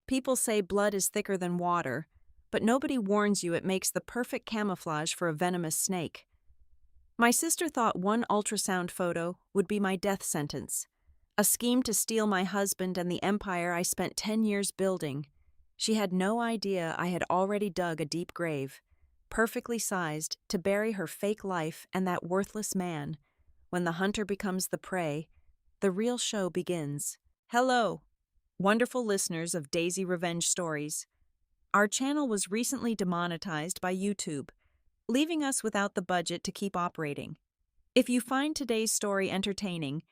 People say blood is thicker than water, but nobody warns you it makes the perfect camouflage for a venomous snake. My sister thought one ultrasound photo would be my death sentence, a scheme to steal my husband and the empire I spent 10 years building. She had no idea I had already dug a deep grave, perfectly sized to bury her fake life and that worthless man. When the hunter becomes the prey, the real show begins. Hello, wonderful listeners of Daisy Revenge Stories. Our channel was recently demonetized by YouTube, leaving us without the budget to keep operating. If you find today's story entertaining,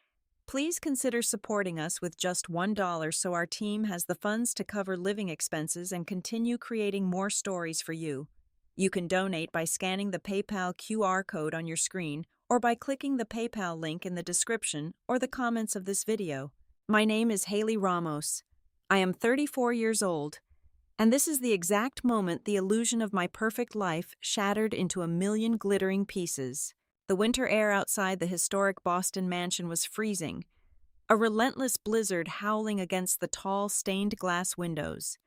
please consider supporting us with just $1 so our team has the funds to cover living expenses and continue creating more stories for you. You can donate by scanning the PayPal QR code on your screen or by clicking the PayPal link in the description or the comments of this video. My name is Haley Ramos. I am 34 years old, and this is the exact moment the illusion of my perfect life shattered into a million glittering pieces. The winter air outside the historic Boston mansion was freezing, a relentless blizzard howling against the tall, stained glass windows.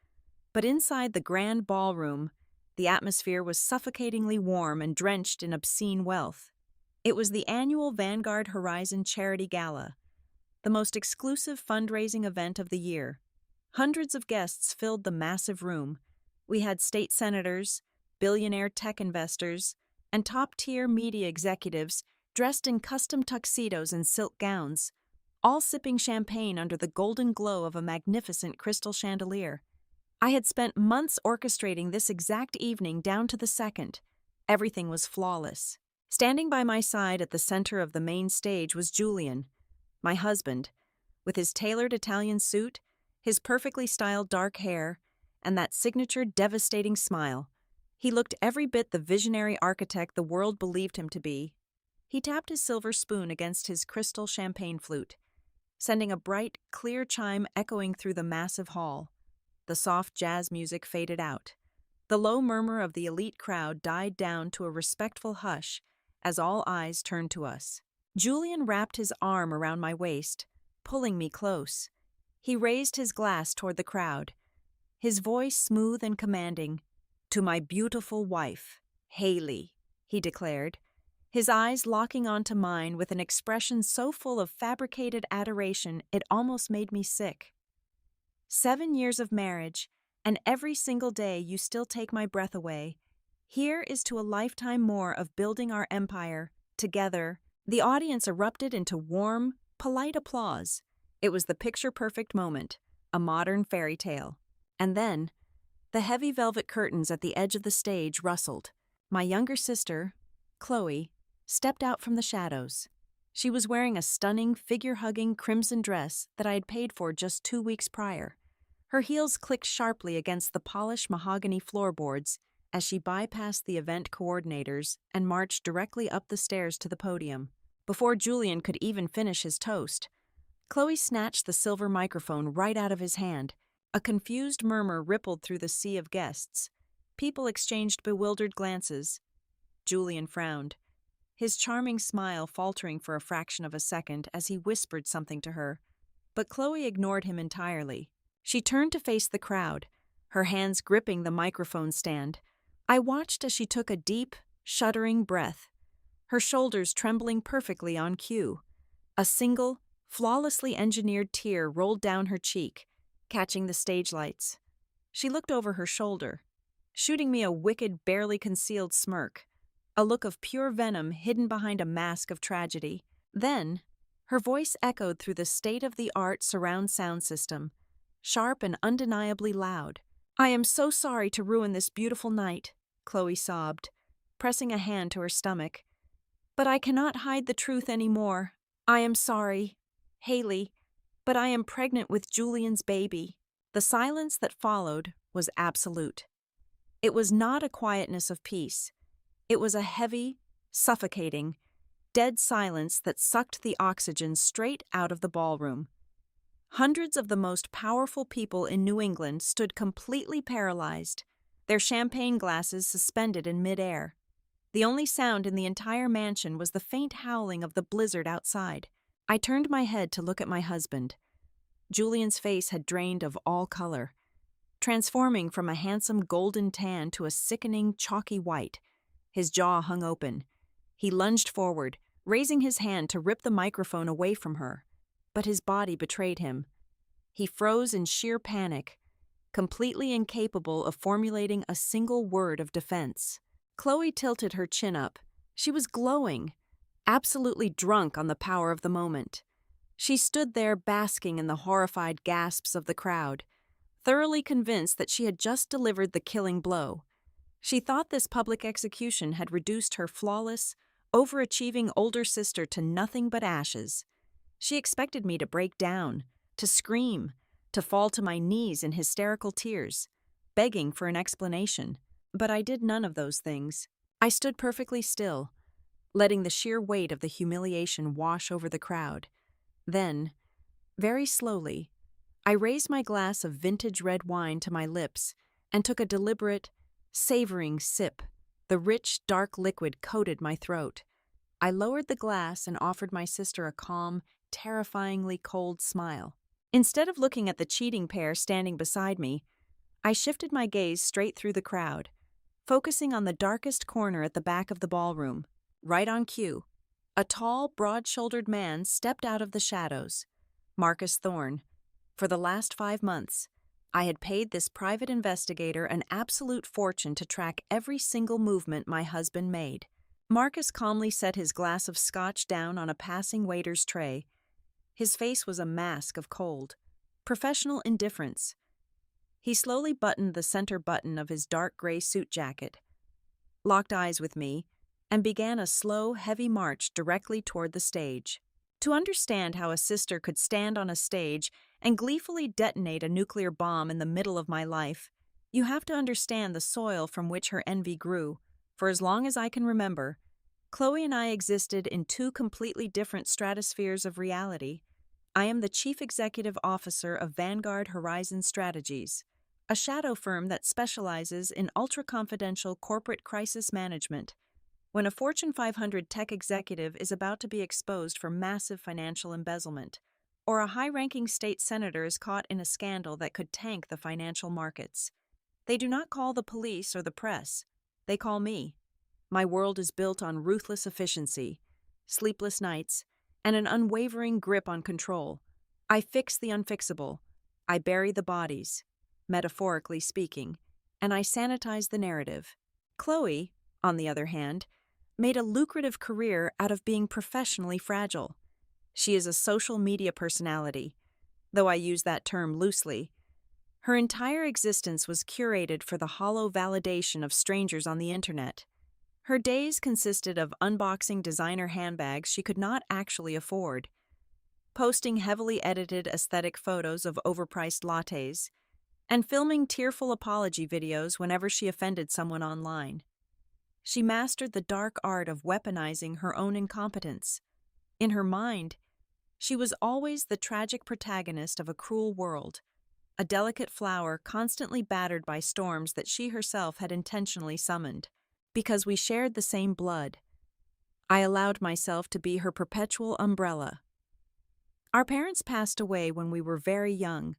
But inside the grand ballroom, the atmosphere was suffocatingly warm and drenched in obscene wealth. It was the annual Vanguard Horizon Charity Gala, the most exclusive fundraising event of the year. Hundreds of guests filled the massive room. We had state senators, billionaire tech investors, and top-tier media executives dressed in custom tuxedos and silk gowns, all sipping champagne under the golden glow of a magnificent crystal chandelier. I had spent months orchestrating this exact evening down to the second. Everything was flawless. Standing by my side at the center of the main stage was Julian, my husband, with his tailored Italian suit, his perfectly styled dark hair, and that signature devastating smile. He looked every bit the visionary architect the world believed him to be. He tapped his silver spoon against his crystal champagne flute, sending a bright, clear chime echoing through the massive hall. The soft jazz music faded out. The low murmur of the elite crowd died down to a respectful hush as all eyes turned to us. Julian wrapped his arm around my waist, pulling me close. He raised his glass toward the crowd, his voice smooth and commanding. "To my beautiful wife, Haley," he declared, his eyes locking onto mine with an expression so full of fabricated adoration it almost made me sick. 7 years of marriage, and every single day you still take my breath away. Here is to a lifetime more of building our empire, together. The audience erupted into warm, polite applause. It was the picture-perfect moment, a modern fairy tale. And then, the heavy velvet curtains at the edge of the stage rustled. My younger sister, Chloe, stepped out from the shadows. She was wearing a stunning, figure-hugging crimson dress that I had paid for just 2 weeks prior. Her heels clicked sharply against the polished mahogany floorboards as she bypassed the event coordinators and marched directly up the stairs to the podium. Before Julian could even finish his toast, Chloe snatched the silver microphone right out of his hand. A confused murmur rippled through the sea of guests. People exchanged bewildered glances. Julian frowned, his charming smile faltering for a fraction of a second as he whispered something to her. But Chloe ignored him entirely. She turned to face the crowd, her hands gripping the microphone stand. I watched as she took a deep, shuddering breath, her shoulders trembling perfectly on cue. A single, flawlessly engineered tear rolled down her cheek, catching the stage lights. She looked over her shoulder, shooting me a wicked, barely concealed smirk, a look of pure venom hidden behind a mask of tragedy. Then, her voice echoed through the state-of-the-art surround sound system, sharp and undeniably loud. "I am so sorry to ruin this beautiful night," Chloe sobbed, pressing a hand to her stomach. "But I cannot hide the truth anymore. I am sorry, Haley, but I am pregnant with Julian's baby." The silence that followed was absolute. It was not a quietness of peace. It was a heavy, suffocating, dead silence that sucked the oxygen straight out of the ballroom. Hundreds of the most powerful people in New England stood completely paralyzed, their champagne glasses suspended in midair. The only sound in the entire mansion was the faint howling of the blizzard outside. I turned my head to look at my husband. Julian's face had drained of all color. transforming from a handsome golden tan to a sickening chalky white. His jaw hung open. He lunged forward, raising his hand to rip the microphone away from her. But his body betrayed him. He froze in sheer panic, completely incapable of formulating a single word of defense. Chloe tilted her chin up. She was glowing, absolutely drunk on the power of the moment. She stood there basking in the horrified gasps of the crowd, thoroughly convinced that she had just delivered the killing blow. She thought this public execution had reduced her flawless, overachieving older sister to nothing but ashes. She expected me to break down, to scream, to fall to my knees in hysterical tears, begging for an explanation. But I did none of those things. I stood perfectly still, letting the sheer weight of the humiliation wash over the crowd. Then, very slowly, I raised my glass of vintage red wine to my lips and took a deliberate, savoring sip. The rich, dark liquid coated my throat. I lowered the glass and offered my sister a calm, terrifyingly cold smile. Instead of looking at the cheating pair standing beside me, I shifted my gaze straight through the crowd, focusing on the darkest corner at the back of the ballroom. Right on cue, a tall, broad-shouldered man stepped out of the shadows. Marcus Thorne. For the last 5 months, I had paid this private investigator an absolute fortune to track every single movement my husband made. Marcus calmly set his glass of scotch down on a passing waiter's tray. His face was a mask of cold, professional indifference. He slowly buttoned the center button of his dark gray suit jacket, locked eyes with me, and began a slow, heavy march directly toward the stage. To understand how a sister could stand on a stage and gleefully detonate a nuclear bomb in the middle of my life, you have to understand the soil from which her envy grew. For as long as I can remember, Chloe and I existed in 2 completely different stratospheres of reality. I am the Chief Executive Officer of Vanguard Horizon Strategies, a shadow firm that specializes in ultra-confidential corporate crisis management. When a Fortune 500 tech executive is about to be exposed for massive financial embezzlement, or a high-ranking state senator is caught in a scandal that could tank the financial markets, they do not call the police or the press. They call me. My world is built on ruthless efficiency, sleepless nights, and an unwavering grip on control. I fix the unfixable. I bury the bodies, metaphorically speaking, and I sanitize the narrative. Chloe, on the other hand, made a lucrative career out of being professionally fragile. She is a social media personality, though I use that term loosely. Her entire existence was curated for the hollow validation of strangers on the internet. Her days consisted of unboxing designer handbags she could not actually afford, posting heavily edited aesthetic photos of overpriced lattes, and filming tearful apology videos whenever she offended someone online. She mastered the dark art of weaponizing her own incompetence. In her mind, she was always the tragic protagonist of a cruel world, a delicate flower constantly battered by storms that she herself had intentionally summoned. Because we shared the same blood, I allowed myself to be her perpetual umbrella. Our parents passed away when we were very young,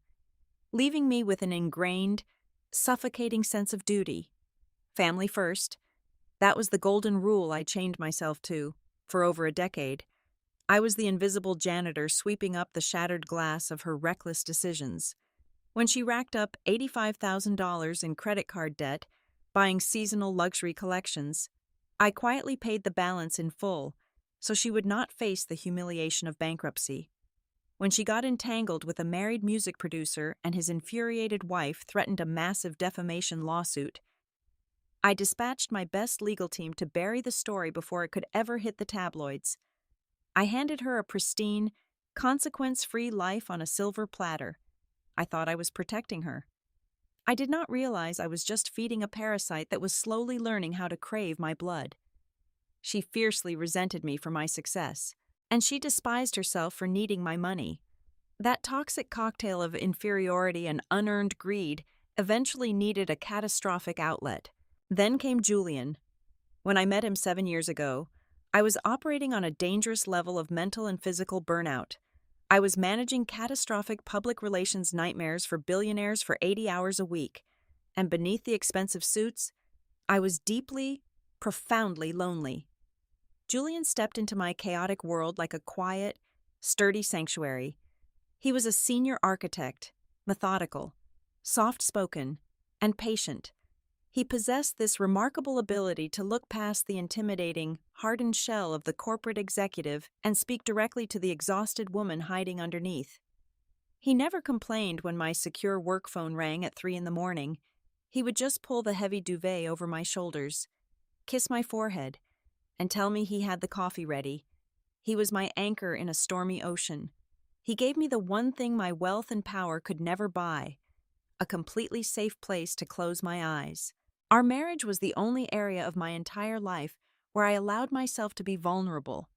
leaving me with an ingrained, suffocating sense of duty. Family first. That was the golden rule I chained myself to for over a decade. I was the invisible janitor sweeping up the shattered glass of her reckless decisions. When she racked up $85,000 in credit card debt, buying seasonal luxury collections, I quietly paid the balance in full so she would not face the humiliation of bankruptcy. When she got entangled with a married music producer and his infuriated wife threatened a massive defamation lawsuit, I dispatched my best legal team to bury the story before it could ever hit the tabloids. I handed her a pristine, consequence-free life on a silver platter. I thought I was protecting her. I did not realize I was just feeding a parasite that was slowly learning how to crave my blood. She fiercely resented me for my success, and she despised herself for needing my money. That toxic cocktail of inferiority and unearned greed eventually needed a catastrophic outlet. Then came Julian. When I met him 7 years ago, I was operating on a dangerous level of mental and physical burnout. I was managing catastrophic public relations nightmares for billionaires for 80 hours a week, and beneath the expensive suits, I was deeply, profoundly lonely. Julian stepped into my chaotic world like a quiet, sturdy sanctuary. He was a senior architect, methodical, soft-spoken, and patient. He possessed this remarkable ability to look past the intimidating, hardened shell of the corporate executive and speak directly to the exhausted woman hiding underneath. He never complained when my secure work phone rang at 3 in the morning. He would just pull the heavy duvet over my shoulders, kiss my forehead, and tell me he had the coffee ready. He was my anchor in a stormy ocean. He gave me the one thing my wealth and power could never buy: a completely safe place to close my eyes. Our marriage was the only area of my entire life where I allowed myself to be vulnerable.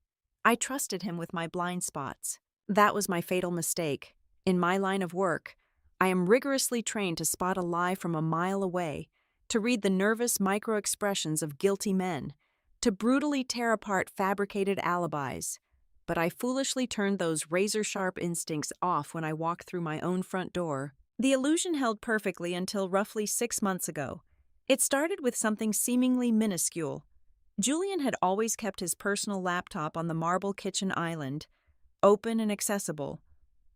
I trusted him with my blind spots. That was my fatal mistake. In my line of work, I am rigorously trained to spot a lie from a mile away, to read the nervous micro-expressions of guilty men, to brutally tear apart fabricated alibis. But I foolishly turned those razor-sharp instincts off when I walked through my own front door. The illusion held perfectly until roughly 6 months ago. It started with something seemingly minuscule. Julian had always kept his personal laptop on the marble kitchen island, open and accessible.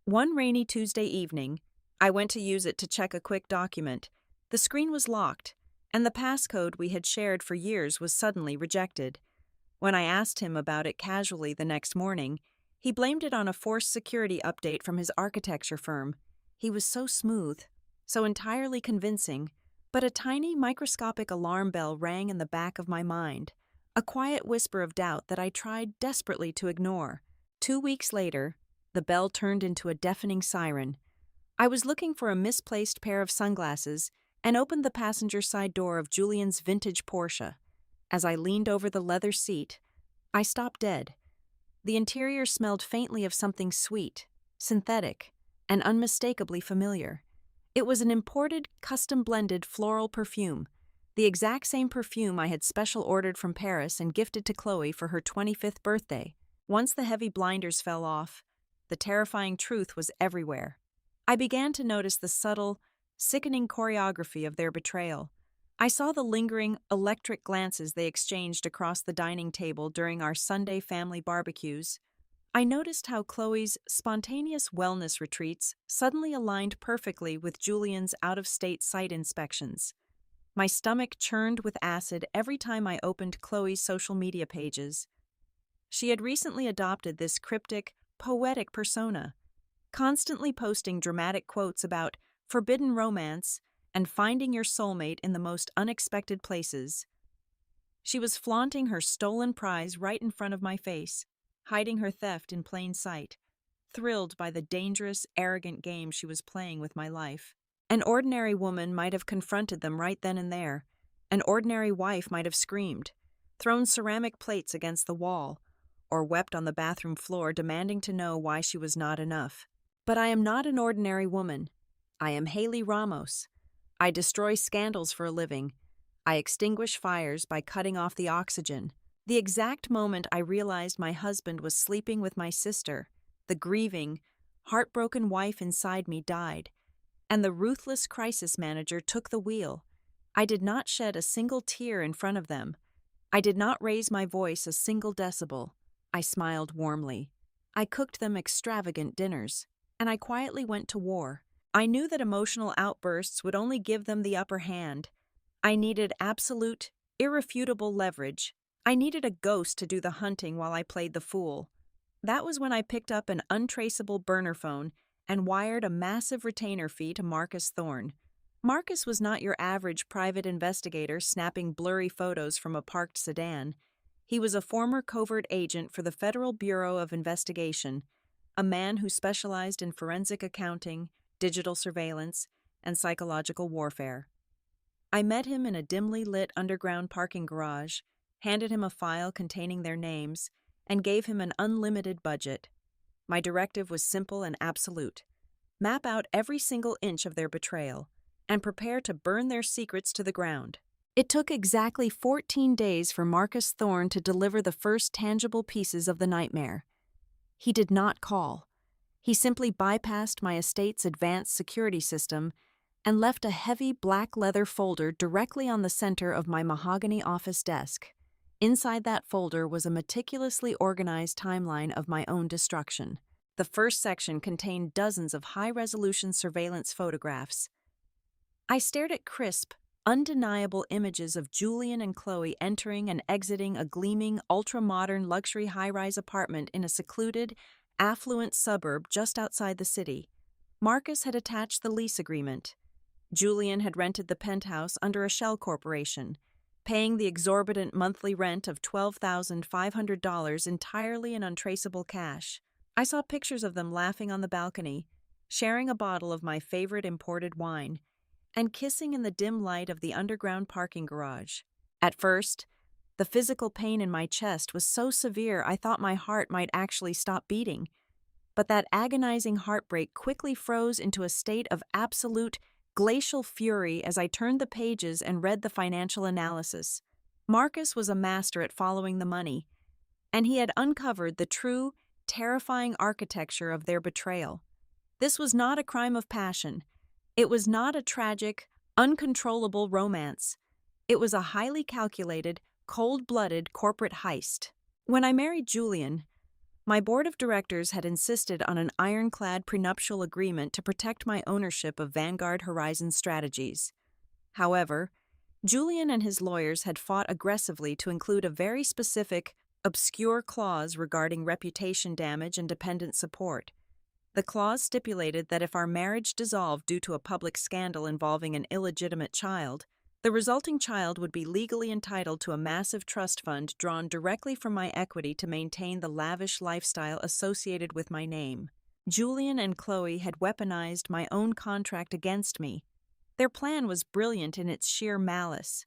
One rainy Tuesday evening, I went to use it to check a quick document. The screen was locked, and the passcode we had shared for years was suddenly rejected. When I asked him about it casually the next morning, he blamed it on a forced security update from his architecture firm. He was so smooth, so entirely convincing, but a tiny microscopic alarm bell rang in the back of my mind, a quiet whisper of doubt that I tried desperately to ignore. 2 weeks later, the bell turned into a deafening siren. I was looking for a misplaced pair of sunglasses and opened the passenger side door of Julian's vintage Porsche. As I leaned over the leather seat, I stopped dead. The interior smelled faintly of something sweet, synthetic, and unmistakably familiar. It was an imported, custom-blended floral perfume, the exact same perfume I had special ordered from Paris and gifted to Chloe for her 25th birthday. Once the heavy blinders fell off, the terrifying truth was everywhere. I began to notice the subtle, sickening choreography of their betrayal. I saw the lingering, electric glances they exchanged across the dining table during our Sunday family barbecues. I noticed how Chloe's spontaneous wellness retreats suddenly aligned perfectly with Julian's out-of-state site inspections. My stomach churned with acid every time I opened Chloe's social media pages. She had recently adopted this cryptic, poetic persona, constantly posting dramatic quotes about forbidden romance and finding your soulmate in the most unexpected places. She was flaunting her stolen prize right in front of my face, hiding her theft in plain sight, thrilled by the dangerous, arrogant game she was playing with my life. An ordinary woman might have confronted them right then and there. An ordinary wife might have screamed, thrown ceramic plates against the wall, or wept on the bathroom floor demanding to know why she was not enough. But I am not an ordinary woman. I am Haley Ramos. I destroy scandals for a living. I extinguish fires by cutting off the oxygen. The exact moment I realized my husband was sleeping with my sister, the grieving, heartbroken wife inside me died, and the ruthless crisis manager took the wheel. I did not shed a single tear in front of them. I did not raise my voice a single decibel. I smiled warmly. I cooked them extravagant dinners, and I quietly went to war. I knew that emotional outbursts would only give them the upper hand. I needed absolute, irrefutable leverage. I needed a ghost to do the hunting while I played the fool. That was when I picked up an untraceable burner phone and wired a massive retainer fee to Marcus Thorne. Marcus was not your average private investigator snapping blurry photos from a parked sedan. He was a former covert agent for the Federal Bureau of Investigation, a man who specialized in forensic accounting, digital surveillance, and psychological warfare. I met him in a dimly lit underground parking garage, handed him a file containing their names, and gave him an unlimited budget. My directive was simple and absolute. Map out every single inch of their betrayal, and prepare to burn their secrets to the ground. It took exactly 14 days for Marcus Thorne to deliver the first tangible pieces of the nightmare. He did not call. He simply bypassed my estate's advanced security system and left a heavy black leather folder directly on the center of my mahogany office desk. Inside that folder was a meticulously organized timeline of my own destruction. The first section contained dozens of high-resolution surveillance photographs. I stared at crisp, undeniable images of Julian and Chloe entering and exiting a gleaming, ultra-modern luxury high-rise apartment in a secluded, affluent suburb just outside the city. Marcus had attached the lease agreement. Julian had rented the penthouse under a shell corporation, paying the exorbitant monthly rent of $12,500 entirely in untraceable cash. I saw pictures of them laughing on the balcony, sharing a bottle of my favorite imported wine, and kissing in the dim light of the underground parking garage. At first, the physical pain in my chest was so severe I thought my heart might actually stop beating. But that agonizing heartbreak quickly froze into a state of absolute, glacial fury as I turned the pages and read the financial analysis. Marcus was a master at following the money, and he had uncovered the true, terrifying architecture of their betrayal. This was not a crime of passion. It was not a tragic, uncontrollable romance. It was a highly calculated, cold-blooded corporate heist. When I married Julian, my board of directors had insisted on an ironclad prenuptial agreement to protect my ownership of Vanguard Horizon Strategies. However, Julian and his lawyers had fought aggressively to include a very specific, obscure clause regarding reputation damage and dependent support. The clause stipulated that if our marriage dissolved due to a public scandal involving an illegitimate child, the resulting child would be legally entitled to a massive trust fund drawn directly from my equity to maintain the lavish lifestyle associated with my name. Julian and Chloe had weaponized my own contract against me. Their plan was brilliant in its sheer malice.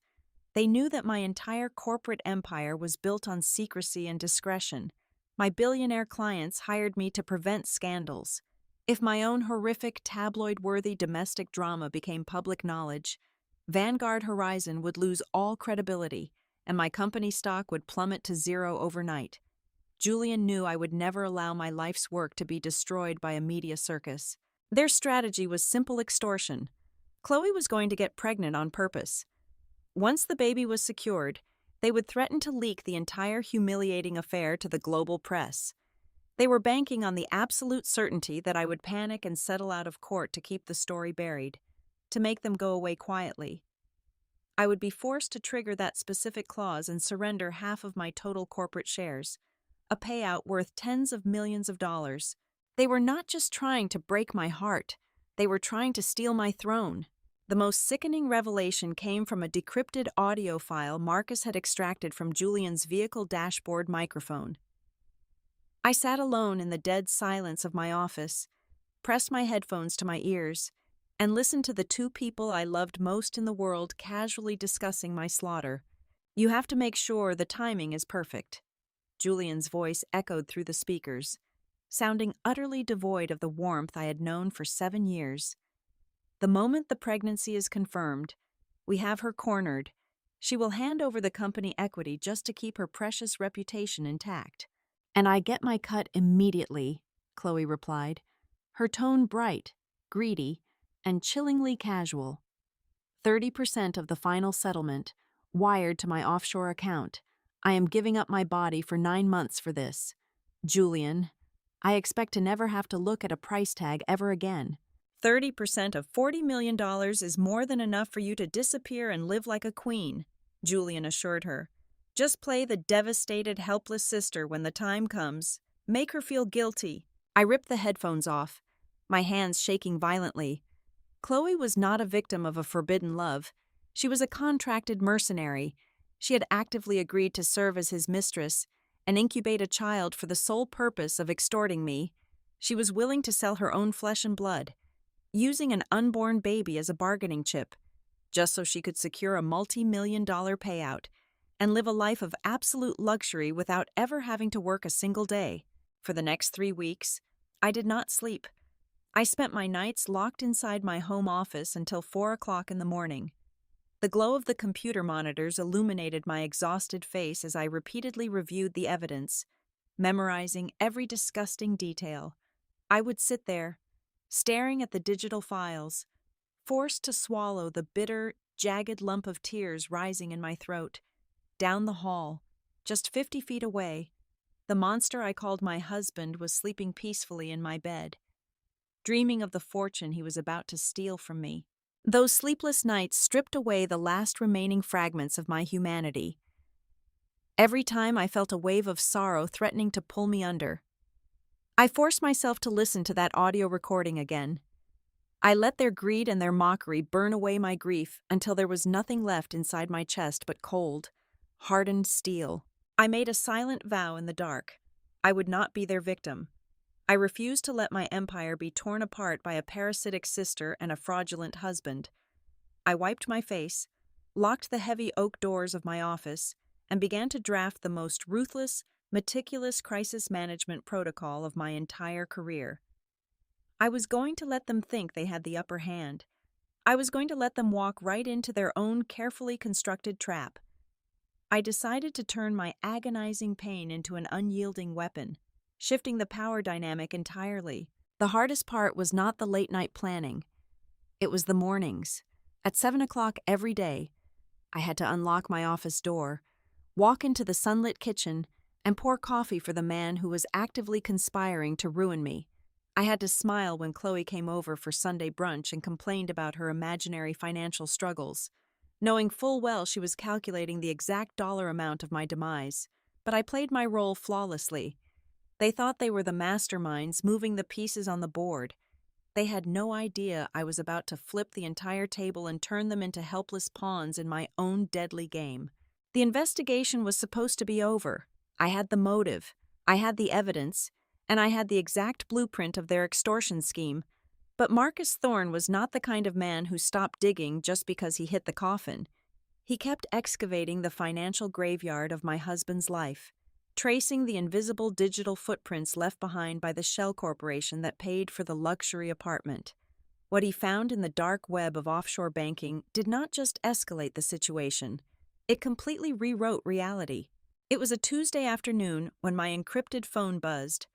They knew that my entire corporate empire was built on secrecy and discretion. My billionaire clients hired me to prevent scandals. If my own horrific, tabloid-worthy domestic drama became public knowledge, Vanguard Horizon would lose all credibility, and my company stock would plummet to zero overnight. Julian knew I would never allow my life's work to be destroyed by a media circus. Their strategy was simple extortion. Chloe was going to get pregnant on purpose. Once the baby was secured, they would threaten to leak the entire humiliating affair to the global press. They were banking on the absolute certainty that I would panic and settle out of court to keep the story buried, to make them go away quietly. I would be forced to trigger that specific clause and surrender half of my total corporate shares, a payout worth tens of millions of dollars. They were not just trying to break my heart, they were trying to steal my throne. The most sickening revelation came from a decrypted audio file Marcus had extracted from Julian's vehicle dashboard microphone. I sat alone in the dead silence of my office, pressed my headphones to my ears, and listened to the two people I loved most in the world casually discussing my slaughter. "You have to make sure the timing is perfect." Julian's voice echoed through the speakers, sounding utterly devoid of the warmth I had known for 7 years. "The moment the pregnancy is confirmed, we have her cornered. She will hand over the company equity just to keep her precious reputation intact." "And I get my cut immediately," Chloe replied, her tone bright, greedy, and chillingly casual. 30% of the final settlement, wired to my offshore account. I am giving up my body for 9 months for this. Julian, I expect to never have to look at a price tag ever again. 30% of $40 million is more than enough for you to disappear and live like a queen, Julian assured her. Just play the devastated, helpless sister when the time comes. Make her feel guilty. I ripped the headphones off, my hands shaking violently. Chloe was not a victim of a forbidden love. She was a contracted mercenary. She had actively agreed to serve as his mistress and incubate a child for the sole purpose of extorting me. She was willing to sell her own flesh and blood, using an unborn baby as a bargaining chip, just so she could secure a multi-million-dollar payout and live a life of absolute luxury without ever having to work a single day. For the next 3 weeks, I did not sleep. I spent my nights locked inside my home office until 4 o'clock in the morning. The glow of the computer monitors illuminated my exhausted face as I repeatedly reviewed the evidence, memorizing every disgusting detail. I would sit there, staring at the digital files, forced to swallow the bitter, jagged lump of tears rising in my throat. Down the hall, just 50 feet away, the monster I called my husband was sleeping peacefully in my bed, dreaming of the fortune he was about to steal from me. Those sleepless nights stripped away the last remaining fragments of my humanity. Every time I felt a wave of sorrow threatening to pull me under, I forced myself to listen to that audio recording again. I let their greed and their mockery burn away my grief until there was nothing left inside my chest but cold, hardened steel. I made a silent vow in the dark. I would not be their victim. I refused to let my empire be torn apart by a parasitic sister and a fraudulent husband. I wiped my face, locked the heavy oak doors of my office, and began to draft the most ruthless, meticulous crisis management protocol of my entire career. I was going to let them think they had the upper hand. I was going to let them walk right into their own carefully constructed trap. I decided to turn my agonizing pain into an unyielding weapon, shifting the power dynamic entirely. The hardest part was not the late-night planning. It was the mornings. At 7 o'clock every day, I had to unlock my office door, walk into the sunlit kitchen, and pour coffee for the man who was actively conspiring to ruin me. I had to smile when Chloe came over for Sunday brunch and complained about her imaginary financial struggles, knowing full well she was calculating the exact dollar amount of my demise. But I played my role flawlessly. They thought they were the masterminds moving the pieces on the board. They had no idea I was about to flip the entire table and turn them into helpless pawns in my own deadly game. The investigation was supposed to be over. I had the motive, I had the evidence, and I had the exact blueprint of their extortion scheme. But Marcus Thorne was not the kind of man who stopped digging just because he hit the coffin. He kept excavating the financial graveyard of my husband's life, tracing the invisible digital footprints left behind by the shell corporation that paid for the luxury apartment. What he found in the dark web of offshore banking did not just escalate the situation, it completely rewrote reality. It was a Tuesday afternoon when my encrypted phone buzzed.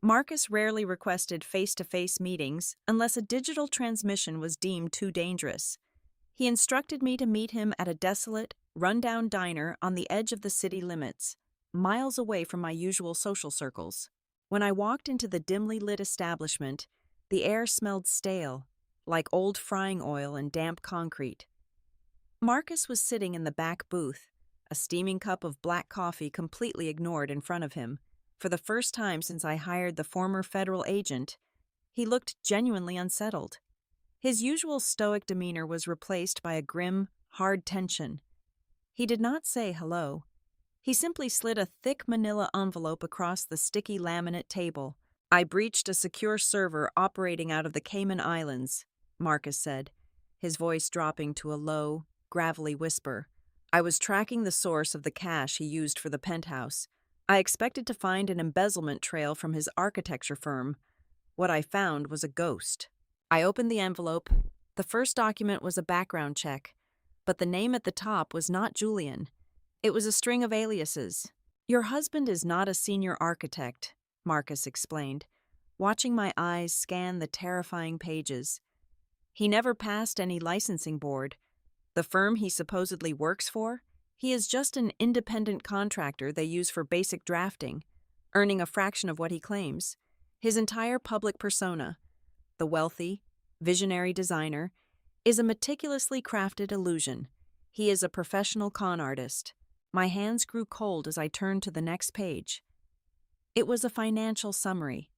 Marcus rarely requested face-to-face meetings unless a digital transmission was deemed too dangerous. He instructed me to meet him at a desolate, run-down diner on the edge of the city limits, miles away from my usual social circles. When I walked into the dimly lit establishment, the air smelled stale, like old frying oil and damp concrete. Marcus was sitting in the back booth, a steaming cup of black coffee completely ignored in front of him. For the first time since I hired the former federal agent, he looked genuinely unsettled. His usual stoic demeanor was replaced by a grim, hard tension. He did not say hello. He simply slid a thick manila envelope across the sticky laminate table. "I breached a secure server operating out of the Cayman Islands," Marcus said, his voice dropping to a low, gravelly whisper. "I was tracking the source of the cash he used for the penthouse. I expected to find an embezzlement trail from his architecture firm. What I found was a ghost." I opened the envelope. The first document was a background check, but the name at the top was not Julian. It was a string of aliases. "Your husband is not a senior architect," Marcus explained, watching my eyes scan the terrifying pages. "He never passed any licensing board. The firm he supposedly works for, he is just an independent contractor they use for basic drafting, earning a fraction of what he claims. His entire public persona, the wealthy, visionary designer, is a meticulously crafted illusion. He is a professional con artist." My hands grew cold as I turned to the next page. It was a financial summary,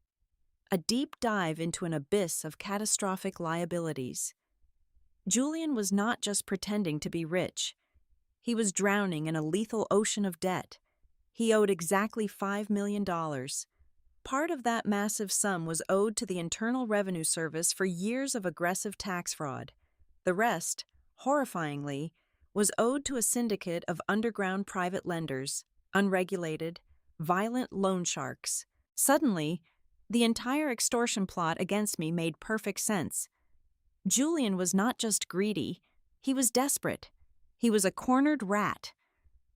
a deep dive into an abyss of catastrophic liabilities. Julian was not just pretending to be rich. He was drowning in a lethal ocean of debt. He owed exactly $5 million. Part of that massive sum was owed to the Internal Revenue Service for years of aggressive tax fraud. The rest, horrifyingly, was owed to a syndicate of underground private lenders, unregulated, violent loan sharks. Suddenly, the entire extortion plot against me made perfect sense. Julian was not just greedy, he was desperate. He was a cornered rat.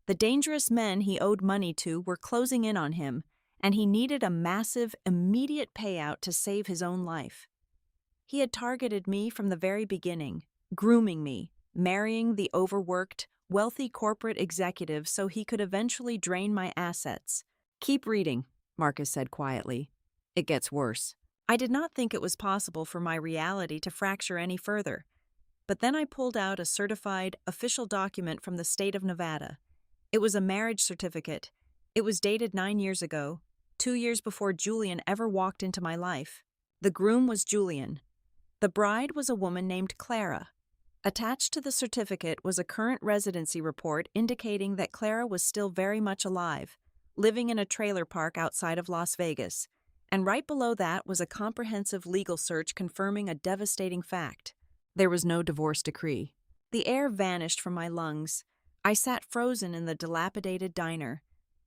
The dangerous men he owed money to were closing in on him, and he needed a massive, immediate payout to save his own life. He had targeted me from the very beginning, grooming me, marrying the overworked, wealthy corporate executive so he could eventually drain my assets. "Keep reading," Marcus said quietly. "It gets worse." I did not think it was possible for my reality to fracture any further. But then I pulled out a certified, official document from the state of Nevada. It was a marriage certificate. It was dated 9 years ago, 2 years before Julian ever walked into my life. The groom was Julian. The bride was a woman named Clara. Attached to the certificate was a current residency report indicating that Clara was still very much alive, living in a trailer park outside of Las Vegas. And right below that was a comprehensive legal search confirming a devastating fact. There was no divorce decree. The air vanished from my lungs. I sat frozen in the dilapidated diner.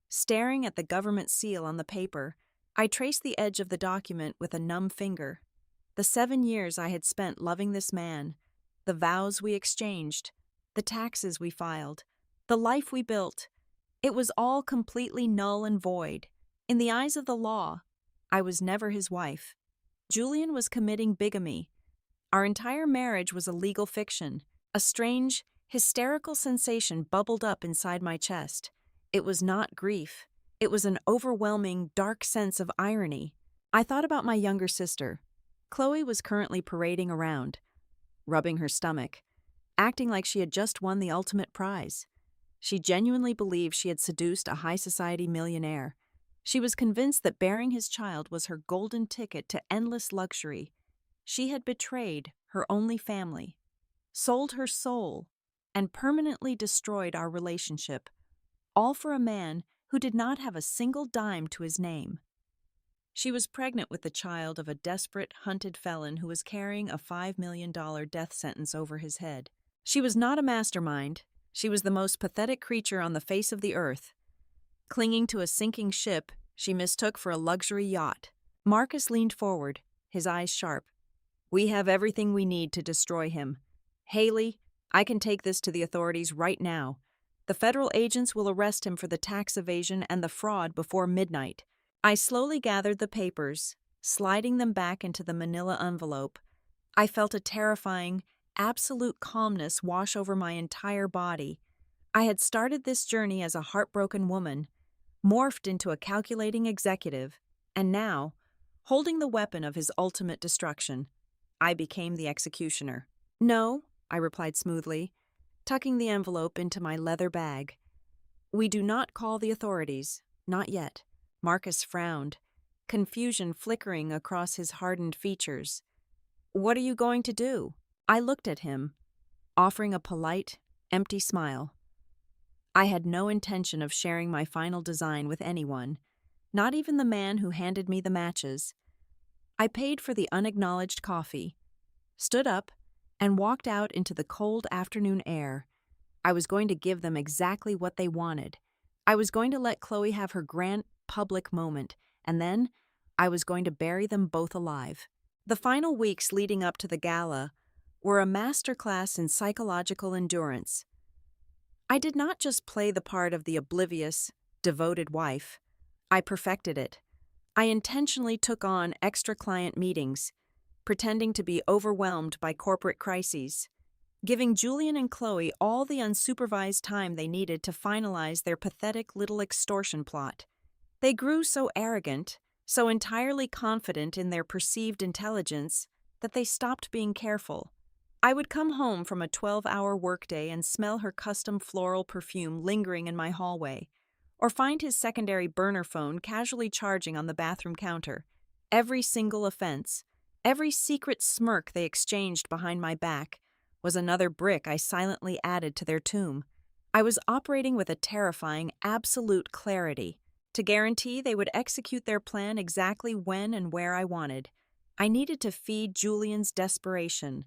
Staring at the government seal on the paper, I traced the edge of the document with a numb finger. The 7 years I had spent loving this man, the vows we exchanged, the taxes we filed, the life we built, it was all completely null and void. In the eyes of the law, I was never his wife. Julian was committing bigamy. Our entire marriage was a legal fiction. A strange, hysterical sensation bubbled up inside my chest. It was not grief. It was an overwhelming, dark sense of irony. I thought about my younger sister. Chloe was currently parading around, rubbing her stomach, acting like she had just won the ultimate prize. She genuinely believed she had seduced a high society millionaire. She was convinced that bearing his child was her golden ticket to endless luxury. She had betrayed her only family, sold her soul, and permanently destroyed our relationship, all for a man who did not have a single dime to his name. She was pregnant with the child of a desperate, hunted felon who was carrying a $5 million death sentence over his head. She was not a mastermind. She was the most pathetic creature on the face of the earth. Clinging to a sinking ship, she mistook for a luxury yacht. Marcus leaned forward, his eyes sharp. "We have everything we need to destroy him. Haley, I can take this to the authorities right now. The federal agents will arrest him for the tax evasion and the fraud before midnight." I slowly gathered the papers, sliding them back into the manila envelope. I felt a terrifying, absolute calmness wash over my entire body. I had started this journey as a heartbroken woman, morphed into a calculating executive, and now, holding the weapon of his ultimate destruction, I became the executioner. "No," I replied smoothly, tucking the envelope into my leather bag. "We do not call the authorities, not yet." Marcus frowned, confusion flickering across his hardened features. "What are you going to do?" I looked at him, offering a polite, empty smile. I had no intention of sharing my final design with anyone, not even the man who handed me the matches. I paid for the unacknowledged coffee, stood up, and walked out into the cold afternoon air. I was going to give them exactly what they wanted. I was going to let Chloe have her grand public moment, and then I was going to bury them both alive. The final weeks leading up to the gala were a masterclass in psychological endurance. I did not just play the part of the oblivious, devoted wife. I perfected it. I intentionally took on extra client meetings, pretending to be overwhelmed by corporate crises, giving Julian and Chloe all the unsupervised time they needed to finalize their pathetic little extortion plot. They grew so arrogant, so entirely confident in their perceived intelligence, that they stopped being careful. I would come home from a 12-hour workday and smell her custom floral perfume lingering in my hallway, or find his secondary burner phone casually charging on the bathroom counter. Every single offense, every secret smirk they exchanged behind my back, was another brick I silently added to their tomb. I was operating with a terrifying, absolute clarity. To guarantee they would execute their plan exactly when and where I wanted, I needed to feed Julian's desperation.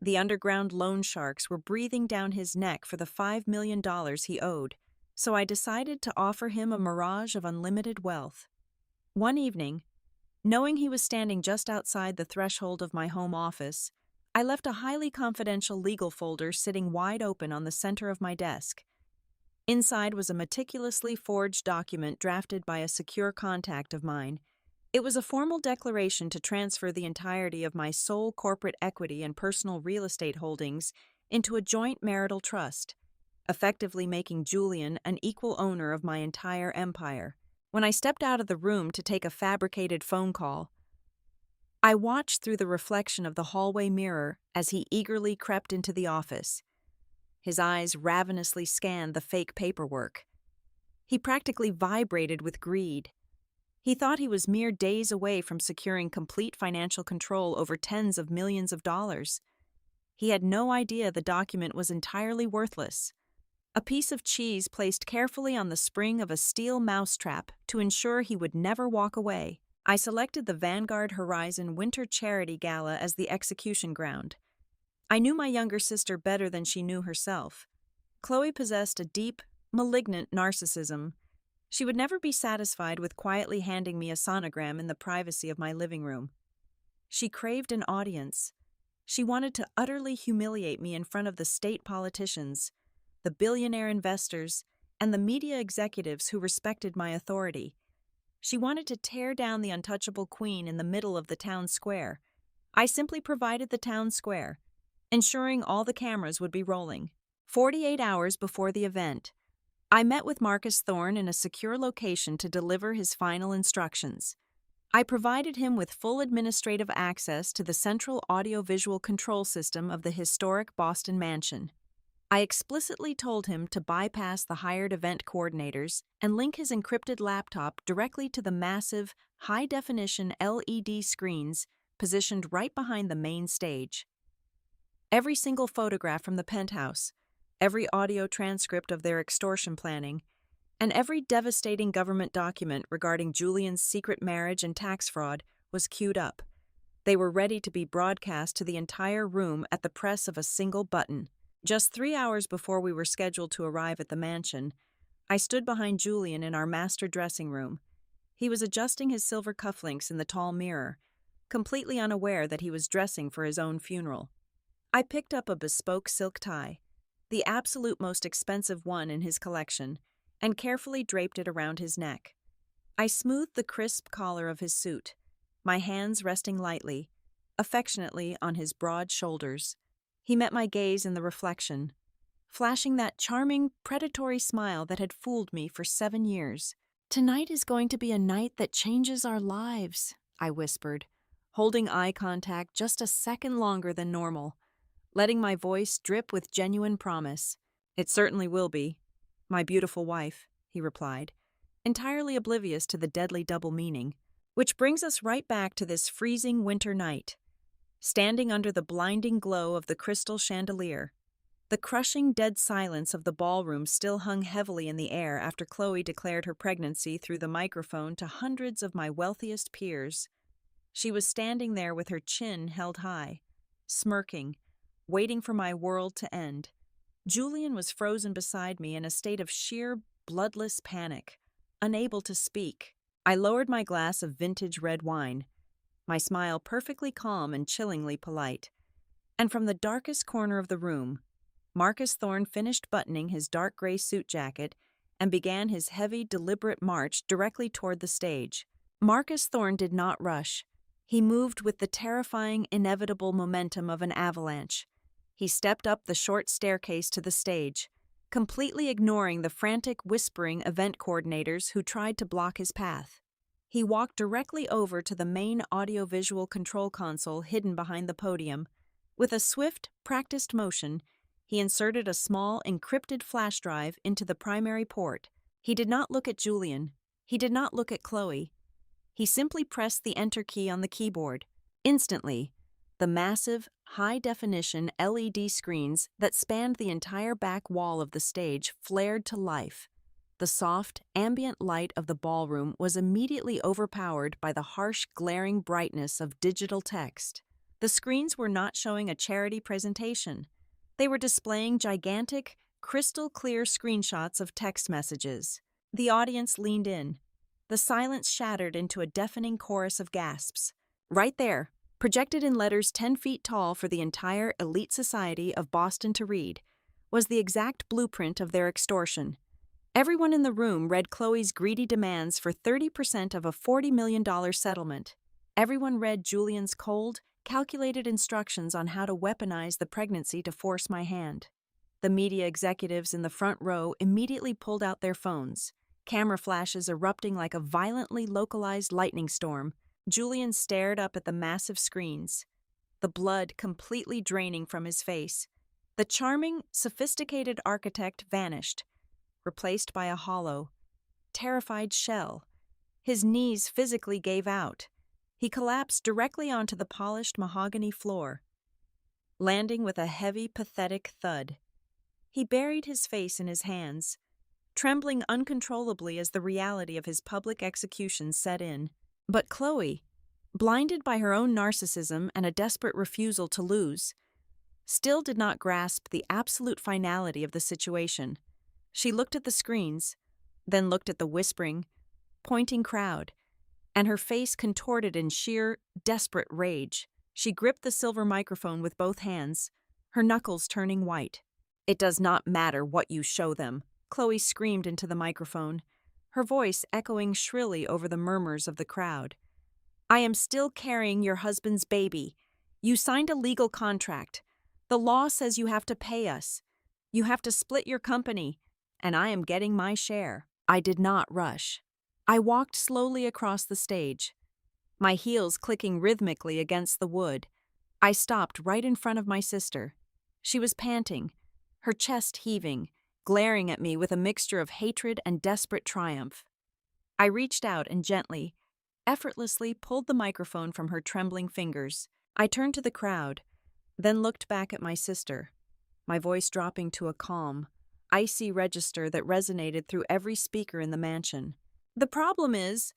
The underground loan sharks were breathing down his neck for the $5 million he owed, so I decided to offer him a mirage of unlimited wealth. One evening, knowing he was standing just outside the threshold of my home office, I left a highly confidential legal folder sitting wide open on the center of my desk. Inside was a meticulously forged document drafted by a secure contact of mine. It was a formal declaration to transfer the entirety of my sole corporate equity and personal real estate holdings into a joint marital trust, effectively making Julian an equal owner of my entire empire. When I stepped out of the room to take a fabricated phone call, I watched through the reflection of the hallway mirror as he eagerly crept into the office. His eyes ravenously scanned the fake paperwork. He practically vibrated with greed. He thought he was mere days away from securing complete financial control over tens of millions of dollars. He had no idea the document was entirely worthless. A piece of cheese placed carefully on the spring of a steel mousetrap to ensure he would never walk away. I selected the Vanguard Horizon Winter Charity Gala as the execution ground. I knew my younger sister better than she knew herself. Chloe possessed a deep, malignant narcissism. She would never be satisfied with quietly handing me a sonogram in the privacy of my living room. She craved an audience. She wanted to utterly humiliate me in front of the state politicians, the billionaire investors, and the media executives who respected my authority. She wanted to tear down the untouchable queen in the middle of the town square. I simply provided the town square, ensuring all the cameras would be rolling. 48 hours before the event, I met with Marcus Thorne in a secure location to deliver his final instructions. I provided him with full administrative access to the central audiovisual control system of the historic Boston mansion. I explicitly told him to bypass the hired event coordinators and link his encrypted laptop directly to the massive, high-definition LED screens positioned right behind the main stage. Every single photograph from the penthouse, every audio transcript of their extortion planning, and every devastating government document regarding Julian's secret marriage and tax fraud was queued up. They were ready to be broadcast to the entire room at the press of a single button. Just 3 hours before we were scheduled to arrive at the mansion, I stood behind Julian in our master dressing room. He was adjusting his silver cufflinks in the tall mirror, completely unaware that he was dressing for his own funeral. I picked up a bespoke silk tie, the absolute most expensive one in his collection, and carefully draped it around his neck. I smoothed the crisp collar of his suit, my hands resting lightly, affectionately on his broad shoulders. He met my gaze in the reflection, flashing that charming, predatory smile that had fooled me for 7 years. "Tonight is going to be a night that changes our lives," I whispered, holding eye contact just a second longer than normal, letting my voice drip with genuine promise. "It certainly will be, my beautiful wife," he replied, entirely oblivious to the deadly double meaning. Which brings us right back to this freezing winter night. Standing under the blinding glow of the crystal chandelier, the crushing dead silence of the ballroom still hung heavily in the air after Chloe declared her pregnancy through the microphone to hundreds of my wealthiest peers. She was standing there with her chin held high, smirking, waiting for my world to end. Julian was frozen beside me in a state of sheer, bloodless panic, unable to speak. I lowered my glass of vintage red wine, my smile perfectly calm and chillingly polite. And from the darkest corner of the room, Marcus Thorne finished buttoning his dark gray suit jacket and began his heavy, deliberate march directly toward the stage. Marcus Thorne did not rush. He moved with the terrifying, inevitable momentum of an avalanche. He stepped up the short staircase to the stage, completely ignoring the frantic, whispering event coordinators who tried to block his path. He walked directly over to the main audiovisual control console hidden behind the podium. With a swift, practiced motion, he inserted a small, encrypted flash drive into the primary port. He did not look at Julian. He did not look at Chloe. He simply pressed the enter key on the keyboard. Instantly, the massive, high-definition LED screens that spanned the entire back wall of the stage flared to life. The soft, ambient light of the ballroom was immediately overpowered by the harsh, glaring brightness of digital text. The screens were not showing a charity presentation. They were displaying gigantic, crystal-clear screenshots of text messages. The audience leaned in. The silence shattered into a deafening chorus of gasps. Right there, projected in letters 10 feet tall for the entire elite society of Boston to read, was the exact blueprint of their extortion. Everyone in the room read Chloe's greedy demands for 30% of a $40 million settlement. Everyone read Julian's cold, calculated instructions on how to weaponize the pregnancy to force my hand. The media executives in the front row immediately pulled out their phones, camera flashes erupting like a violently localized lightning storm. Julian stared up at the massive screens, the blood completely draining from his face. The charming, sophisticated architect vanished, replaced by a hollow, terrified shell. His knees physically gave out. He collapsed directly onto the polished mahogany floor, landing with a heavy, pathetic thud. He buried his face in his hands, trembling uncontrollably as the reality of his public execution set in. But Chloe, blinded by her own narcissism and a desperate refusal to lose, still did not grasp the absolute finality of the situation. She looked at the screens, then looked at the whispering, pointing crowd, and her face contorted in sheer, desperate rage. She gripped the silver microphone with both hands, her knuckles turning white. "It does not matter what you show them," Chloe screamed into the microphone, her voice echoing shrilly over the murmurs of the crowd. "I am still carrying your husband's baby. You signed a legal contract. The law says you have to pay us. You have to split your company, and I am getting my share." I did not rush. I walked slowly across the stage, my heels clicking rhythmically against the wood. I stopped right in front of my sister. She was panting, her chest heaving, glaring at me with a mixture of hatred and desperate triumph. I reached out and gently, effortlessly pulled the microphone from her trembling fingers. I turned to the crowd, then looked back at my sister, my voice dropping to a calm, icy register that resonated through every speaker in the mansion. "The problem is,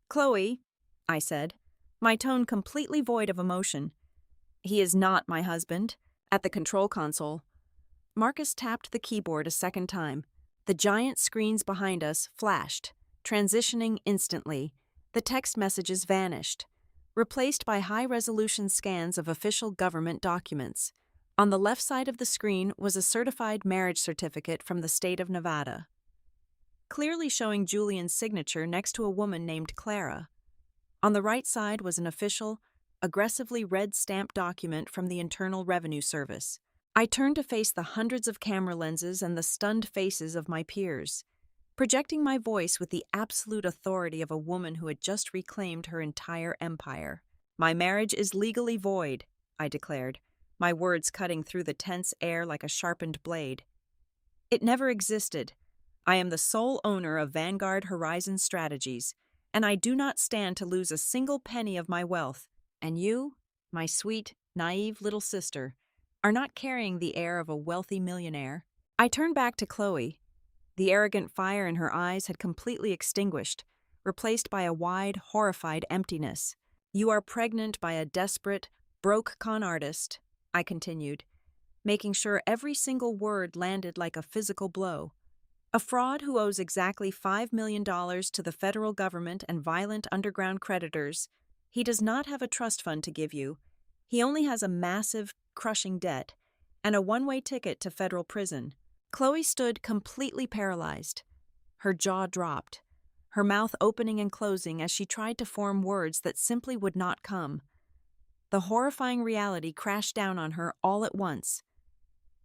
Chloe," I said, my tone completely void of emotion, "he is not my husband." At the control console, Marcus tapped the keyboard a second time. The giant screens behind us flashed, transitioning instantly. The text messages vanished, replaced by high-resolution scans of official government documents. On the left side of the screen was a certified marriage certificate from the state of Nevada, clearly showing Julian's signature next to a woman named Clara. On the right side was an official, aggressively red-stamped document from the Internal Revenue Service. I turned to face the hundreds of camera lenses and the stunned faces of my peers, projecting my voice with the absolute authority of a woman who had just reclaimed her entire empire. "My marriage is legally void," I declared, my words cutting through the tense air like a sharpened blade. "It never existed. I am the sole owner of Vanguard Horizon Strategies, and I do not stand to lose a single penny of my wealth. And you, my sweet, naive little sister, are not carrying the air of a wealthy millionaire." I turned back to Chloe. The arrogant fire in her eyes had completely extinguished, replaced by a wide, horrified emptiness. "You are pregnant by a desperate, broke con artist," I continued, making sure every single word landed like a physical blow. "A fraud who owes exactly $5 million to the federal government and violent underground creditors. He does not have a trust fund to give you. He only has a massive, crushing debt and a one-way ticket to federal prison." Chloe stood completely paralyzed. Her jaw dropped, her mouth opening and closing as she tried to form words that simply would not come. The horrifying reality crashed down on her all at once.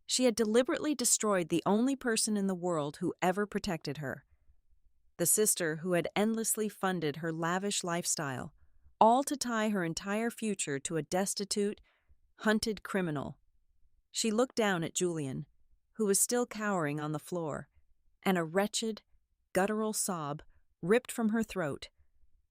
She had deliberately destroyed the only person in the world who ever protected her. The sister who had endlessly funded her lavish lifestyle, all to tie her entire future to a destitute, hunted criminal. She looked down at Julian, who was still cowering on the floor, and a wretched, guttural sob ripped from her throat.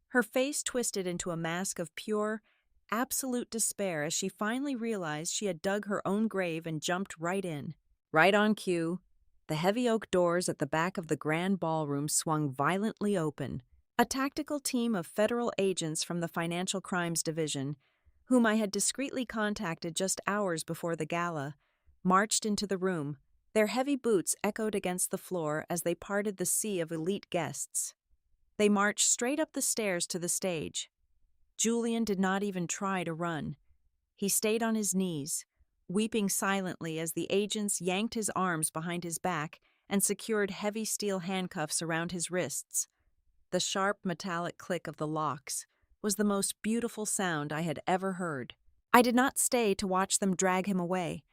Her face twisted into a mask of pure, absolute despair as she finally realized she had dug her own grave and jumped right in. Right on cue, the heavy oak doors at the back of the grand ballroom swung violently open. A tactical team of federal agents from the Financial Crimes Division, whom I had discreetly contacted just hours before the gala, marched into the room. Their heavy boots echoed against the floor as they parted the sea of elite guests. They marched straight up the stairs to the stage. Julian did not even try to run. He stayed on his knees, weeping silently as the agents yanked his arms behind his back and secured heavy steel handcuffs around his wrists. The sharp metallic click of the locks was the most beautiful sound I had ever heard. I did not stay to watch them drag him away.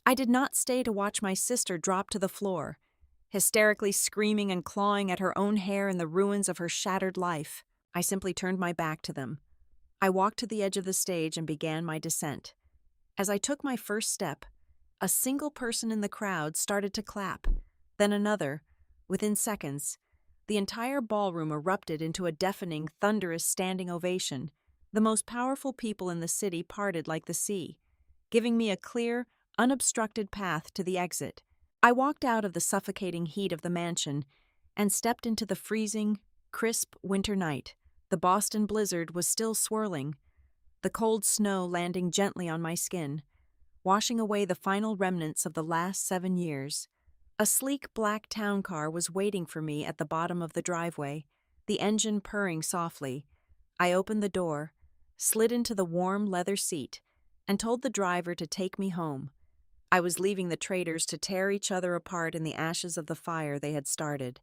I did not stay to watch my sister drop to the floor, hysterically screaming and clawing at her own hair in the ruins of her shattered life. I simply turned my back to them. I walked to the edge of the stage and began my descent. As I took my first step, a single person in the crowd started to clap, then another. Within seconds, the entire ballroom erupted into a deafening, thunderous standing ovation. The most powerful people in the city parted like the sea, giving me a clear, unobstructed path to the exit. I walked out of the suffocating heat of the mansion and stepped into the freezing, crisp winter night. The Boston blizzard was still swirling, the cold snow landing gently on my skin, washing away the final remnants of the last 7 years. A sleek black town car was waiting for me at the bottom of the driveway, the engine purring softly. I opened the door, slid into the warm leather seat, and told the driver to take me home. I was leaving the traitors to tear each other apart in the ashes of the fire they had started,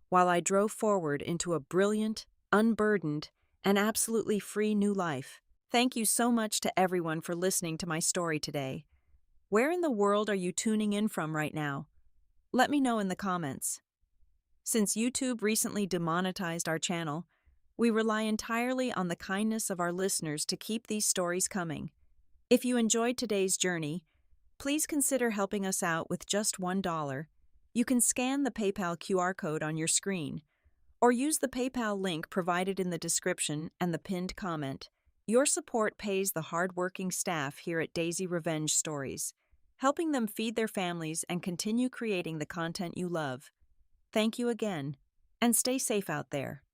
while I drove forward into a brilliant, unburdened, and absolutely free new life. Thank you so much to everyone for listening to my story today. Where in the world are you tuning in from right now? Let me know in the comments. Since YouTube recently demonetized our channel, we rely entirely on the kindness of our listeners to keep these stories coming. If you enjoyed today's journey, please consider helping us out with just $1. You can scan the PayPal QR code on your screen, or use the PayPal link provided in the description and the pinned comment. Your support pays the hardworking staff here at Daisy Revenge Stories, helping them feed their families and continue creating the content you love. Thank you again, and stay safe out there.